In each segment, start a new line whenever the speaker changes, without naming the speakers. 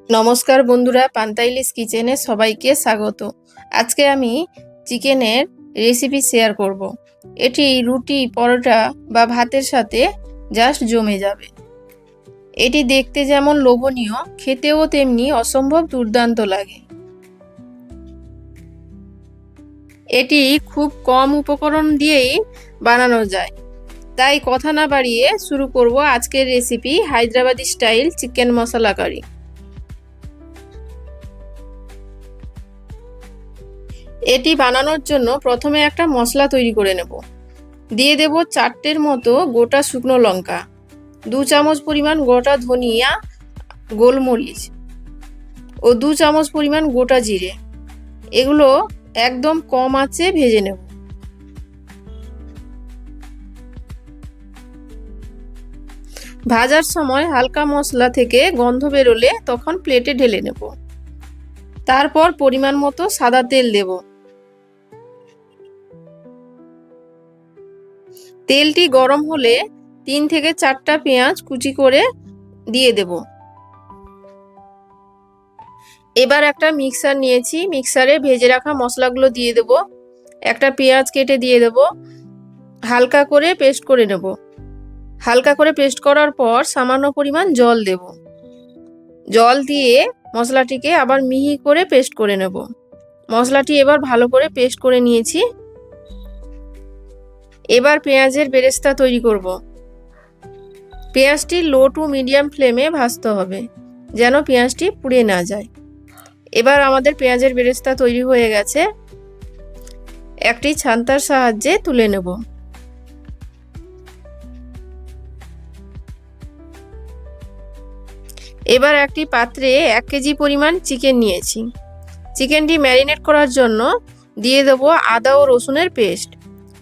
নমস্কার বন্ধুরা, পান্তাইলিস কিচেনে সবাইকে স্বাগত। আজকে আমি চিকেনের রেসিপি শেয়ার করব। এটি রুটি, পরোটা বা ভাতের সাথে জাস্ট জমে যাবে। এটি দেখতে যেমন লোভনীয়, খেতেও তেমনি অসম্ভব দুর্দান্ত লাগে। এটি খুব কম উপকরণ দিয়েই বানানো যায়। তাই কথা না বাড়িয়ে শুরু করব আজকের রেসিপি, হায়দ্রাবাদি স্টাইল চিকেন মশলা কারি। এটি বানানোর জন্য প্রথমে একটা মশলা তৈরি করে নেব। দিয়ে দেব 4টের মতো গোটা শুকনো লঙ্কা, 2 চামচ পরিমাণ গোটা ধনিয়া, গোলমরিচ ও 2 চামচ পরিমাণ গোটা জিরে। এগুলো একদম কম আঁচে ভেজে নেব। ভাজার সময় হালকা মশলা থেকে গন্ধ বেরোলে তখন প্লেটে ঢেলে নেব। তারপর পরিমাণ মতো সাদা তেল দেব। তেলটি গরম হলে 3 থেকে 4টা পেঁয়াজ কুচি করে দিয়ে দেব। এবার একটা মিক্সার নিয়েছি, মিক্সারে ভেজে রাখা মশলাগুলো দিয়ে দেব। একটা পেঁয়াজ কেটে দিয়ে দেব। হালকা করে পেস্ট করে নেব। হালকা করে পেস্ট করার পর সামান্য পরিমাণ জল দেব। জল দিয়ে মশলাটিকে আবার মিহি করে পেস্ট করে নেব। মশলাটি এবার ভালো করে পেস্ট করে নিয়েছি। এবার পেঁয়াজের বেরেস্তা তৈরি করব। পেঁয়াজটি লো টু মিডিয়াম ফ্লেমে ভাজতে হবে, যেন পেঁয়াজটি পুড়ে না যায়। এবার আমাদের পেঁয়াজের বেরেস্তা তৈরি হয়ে গেছে। একটি ছান্তার সাহায্যে তুলে নেব। এবার একটি পাত্রে 1 কেজি পরিমাণ চিকেন নিয়েছি। চিকেনটি ম্যারিনেট করার জন্য দিয়ে দেব আদা ও রসুনের পেস্ট,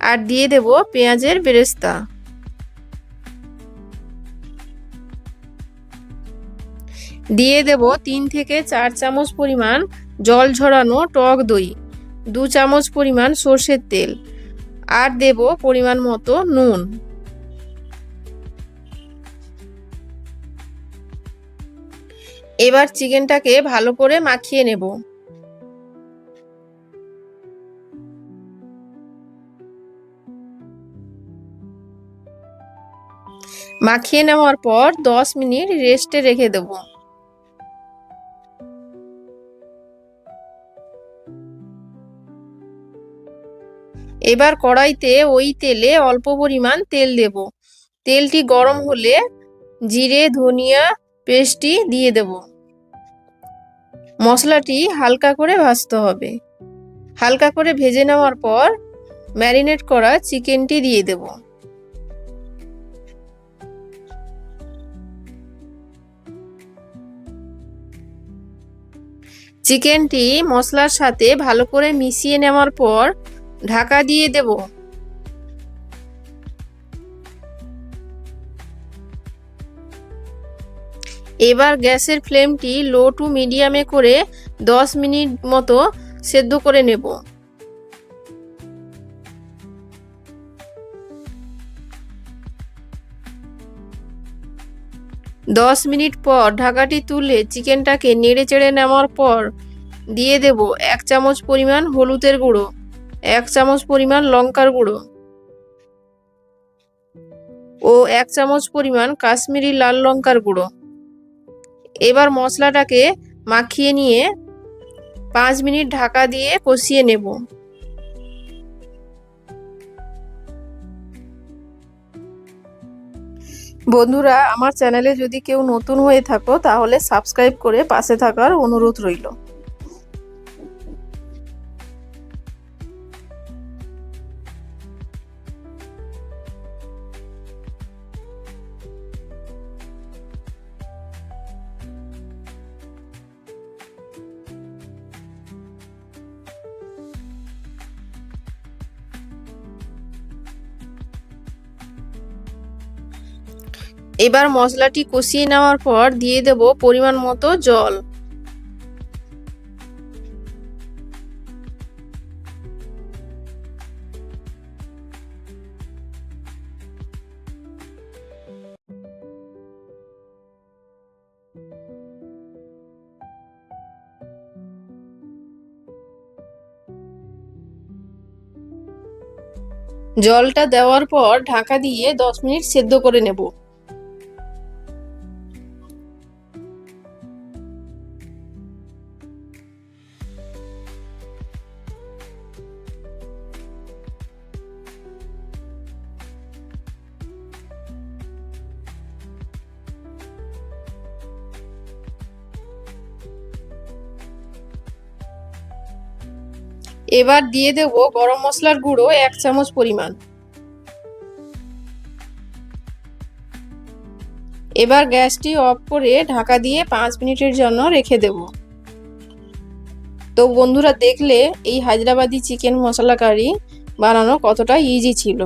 আর দিয়ে দেব পেঁয়াজের বেরেস্তা। দিয়ে দেব 3 থেকে 4 চামচ পরিমাণ জল ঝরানো টক দই, 2 চামচ পরিমাণ সর্ষের তেল, আর দেব পরিমাণ মতো নুন। এবার চিকেনটাকে ভালো করে মাখিয়ে নেব। মাখিয়ে নেওয়ার পর 10 মিনিট রেস্টে রেখে দেব। এবার কড়াইতে ওই তেলে অল্প পরিমাণ তেল দেব। তেলটি গরম হলে জিরে ধনিয়া পেস্টটি দিয়ে দেব। মশলাটি হালকা করে ভাজতে হবে। হালকা করে ভেজে নেওয়ার পর ম্যারিনেট করা চিকেনটি দিয়ে দেব। চিকেনটি মশলার সাথে ভালো করে মিশিয়ে নেওয়ার পর ঢাকা দিয়ে দেব। এবার গ্যাসের ফ্লেমটি লো টু মিডিয়ামে করে 10 মিনিট মতো সেদ্ধ করে নেব। 10 মিনিট পর ঢাকাটি তুলে চিকেনটাকে নেড়ে চেড়ে নেওয়ার পর দিয়ে দেব 1 চামচ পরিমাণ হলুদের গুঁড়ো, 1 চামচ পরিমাণ লঙ্কার গুঁড়ো ও 1 চামচ পরিমাণ কাশ্মীরি লাল লঙ্কার গুঁড়ো। এবার মশলাটাকে মাখিয়ে নিয়ে 5 মিনিট ঢাকা দিয়ে কষিয়ে নেব। বন্ধুরা, আমার চ্যানেলে যদি কেউ নতুন হয়ে থাকো তাহলে সাবস্ক্রাইব করে পাশে থাকার অনুরোধ রইল। এবার মশলাটি কষিয়ে নেওয়ার পর দিয়ে দেব পরিমাণ মতো জল। জলটা দেওয়ার পর ঢাকা দিয়ে 10 মিনিট সেদ্ধ করে নেব। এবার দিয়ে দেব গরম মশলার গুঁড়ো 1 চামচ পরিমাণ। এবার গ্যাসটি অফ করে ঢাকা দিয়ে 5 মিনিটের জন্য রেখে দেব। তো বন্ধুরা, দেখলে এই হায়দ্রাবাদি চিকেন মশলা কারি বানানো কতটা ইজি ছিল।